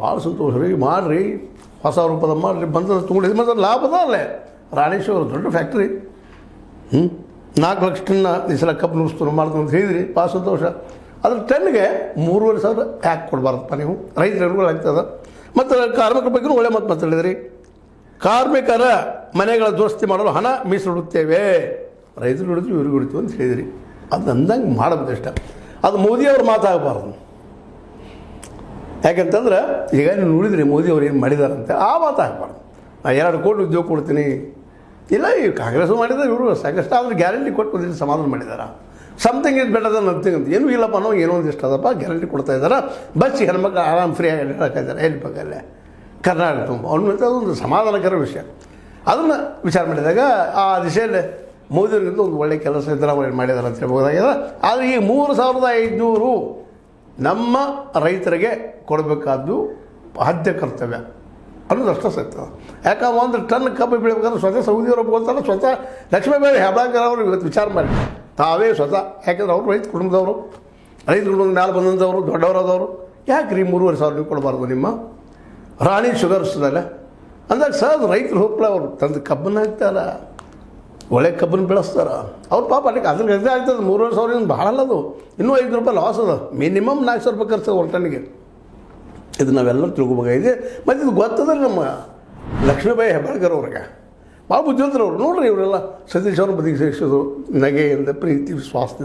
ಭಾಳ ಸಂತೋಷ ರೀ, ಮಾಡಿರಿ, ಹೊಸ ರೂಪದ ಮಾಡಿರಿ, ಬಂದ ತೊಗೊಂಡಿದ್ದು ಮತ್ತು ಲಾಭದ ಅಲ್ಲೇ. ರಾಣೇಶ್ವರ ದೊಡ್ಡ ಫ್ಯಾಕ್ಟ್ರಿ, 4 ಲಕ್ಷ ಟನ್ ಈ ಸಲ ಕಬ್ಬು ನುಡಿಸ್ತು ಮಾಡ್ತು ಅಂತ ಹೇಳಿದ್ರಿ, ಭಾಳ ಸಂತೋಷ. ಅದ್ರ ಟನ್ಗೆ 3,500 ಯಾಕೆ ಕೊಡಬಾರ್ದಪ್ಪ ನೀವು? ರೈತರ ಅನುಕೂಲ ಆಗ್ತದೆ. ಮತ್ತು ಕಾರ್ಮಿಕರ ಬಗ್ಗೆನೂ ಒಳ್ಳೆ ಮಾತು ಮಾತಾಡಿದ್ರಿ. ಕಾರ್ಮಿಕರ ಮನೆಗಳ ದುರಸ್ತಿ ಮಾಡಲು ಹಣ ಮೀಸಲಿಡುತ್ತೇವೆ, ರೈತರು ಹಿಡಿದ್ರು ಇವ್ರಿಗೆ ಹಿಡಿತೀವಿ ಅಂತ ಹೇಳಿದಿರಿ. ಅದು ಅಂದಂಗೆ ಮಾಡಬೇಕು ಇಷ್ಟ. ಅದು ಮೋದಿಯವ್ರ ಮಾತಾಗಬಾರ್ದು. ಯಾಕೆಂತಂದ್ರೆ ಈಗ ನೀವು ನೋಡಿದ್ರಿ ಮೋದಿಯವ್ರು ಏನು ಮಾಡಿದಾರಂತೆ, ಆ ಮಾತಾಗಬಾರ್ದು. ನಾನು 2 ಕೋಟಿ ಉದ್ಯೋಗ ಕೊಡ್ತೀನಿ, ಇಲ್ಲ ಈ ಕಾಂಗ್ರೆಸ್ಸು ಮಾಡಿದ್ದಾರೆ, ಇವರು ಸಾಕಷ್ಟು ಆದ್ರೆ ಗ್ಯಾರಂಟಿ ಕೊಟ್ಟು ಬಂದಿದ್ದು ಸಮಾಧಾನ ಮಾಡಿದ್ದಾರೆ. Something is better than nothing ಅಂತ. ಏನೂ ಇಲ್ಲಪ್ಪ ಅನ್ನೋ ಏನೋ ಒಂದಿಷ್ಟು ಅದಪ್ಪ ಗ್ಯಾರಂಟಿ ಕೊಡ್ತಾ ಇದ್ದಾರೆ. ಬಸ್ ಹೆಣ್ಮಕ್ಳು ಆರಾಮ್ ಫ್ರೀಯಾಗಿ ಅಡ್ಡಾಡ್ತಾ ಎಲ್ಲಿ ಬೇಕಲ್ಲೇ ಕರ್ನಾಟಕ ತುಂಬ ಅವ್ನ ಅದೊಂದು ಸಮಾಧಾನಕರ ವಿಷಯ. ಅದನ್ನು ವಿಚಾರ ಮಾಡಿದಾಗ ಆ ದಿಶೆಯಲ್ಲಿ ಮೋದಿಯವರಿಂದ ಒಂದು ಒಳ್ಳೆಯ ಕೆಲಸ ಸಿದ್ದರಾಮಯ್ಯ ಮಾಡಿದ್ದಾರೆ ಅಂತ ಹೇಳ್ಬೋದಾಗಿದೆ. ಆದರೆ ಈ 3,500 ನಮ್ಮ ರೈತರಿಗೆ ಕೊಡಬೇಕಾದ್ದು ಆದ್ಯ ಕರ್ತವ್ಯ ಅನ್ನೋದಷ್ಟು ಸತ್ಯ. ಯಾಕಂದ್ರೆ 1 ಟನ್ ಕಬ್ಬು ಬೆಳಿಬೇಕಾದ್ರೆ ಸ್ವತಃ ಸೌದಿಯವರು ಒಪ್ಕೊಳ್ತಾರೆ, ಸ್ವತಃ ಲಕ್ಷ್ಮೀಬಾಯಿ ಹೆಬ್ಬಾಳ್ಕರ್ ಅವರು ಇವತ್ತು ವಿಚಾರ ಮಾಡಿ ತಾವೇ ಸ್ವತಃ. ಯಾಕೆಂದ್ರೆ ಅವರು ರೈತ ಕುಟುಂಬದವರು, ರೈತ ಕುಟುಂಬದ ಮೇಲೆ ಬಂದಂಥವ್ರು, ದೊಡ್ಡವರಾದವರು. ಯಾಕೆ ರೀ 3,500 ನೀವು ಕೊಡಬಾರ್ದು? ನಿಮ್ಮ ರಾಣಿ ಶುಗರ್ಸ್ದಲ್ಲ ಅಂದಾಗ ಸರ್ ರೈತರು ಹೋಗ್ಲಾ, ಅವರು ತಂದು ಕಬ್ಬನ್ನು ಹಾಕ್ತಾರ, ಒಳ್ಳೆ ಕಬ್ಬನ್ನು ಬೆಳೆಸ್ತಾರೆ ಅವ್ರು. ಪಾಪ ಅದಕ್ಕೆ ಅದ್ರ ಗದ್ದೆ ಆಗ್ತದೆ. 3,500 ಭಾಳ ಅಲ್ಲದು, ಇನ್ನೂ 5 ರೂಪಾಯಿ ಲಾಸ್ ಅದ. ಮಿನಿಮಮ್ 400 ರೂಪಾಯಿ ಖರ್ಚು 1 ಟನ್ನಿಗೆ. ಇದು ನಾವೆಲ್ಲರೂ ತಿಳ್ಕೊಬೇಕಾಗಿದೆ. ಮತ್ತು ಇದು ಗೊತ್ತದ್ರೆ ನಮ್ಮ ಲಕ್ಷ್ಮೀಬಾಯಿ ಹೆಬ್ಬಾಳ್ಕರ್ ಅವ್ರಿಗೆ ಭಾಳ ಬುದ್ಧಿವಂತರವ್ರು. ನೋಡ್ರಿ ಇವರೆಲ್ಲ ಸತೀಶ್ ಅವರು ಬದಿಗೆ ಸೇರಿಸೋದು ನಗೆಯಿಂದ, ಪ್ರೀತಿ, ವಿಶ್ವಾಸದಿಂದ.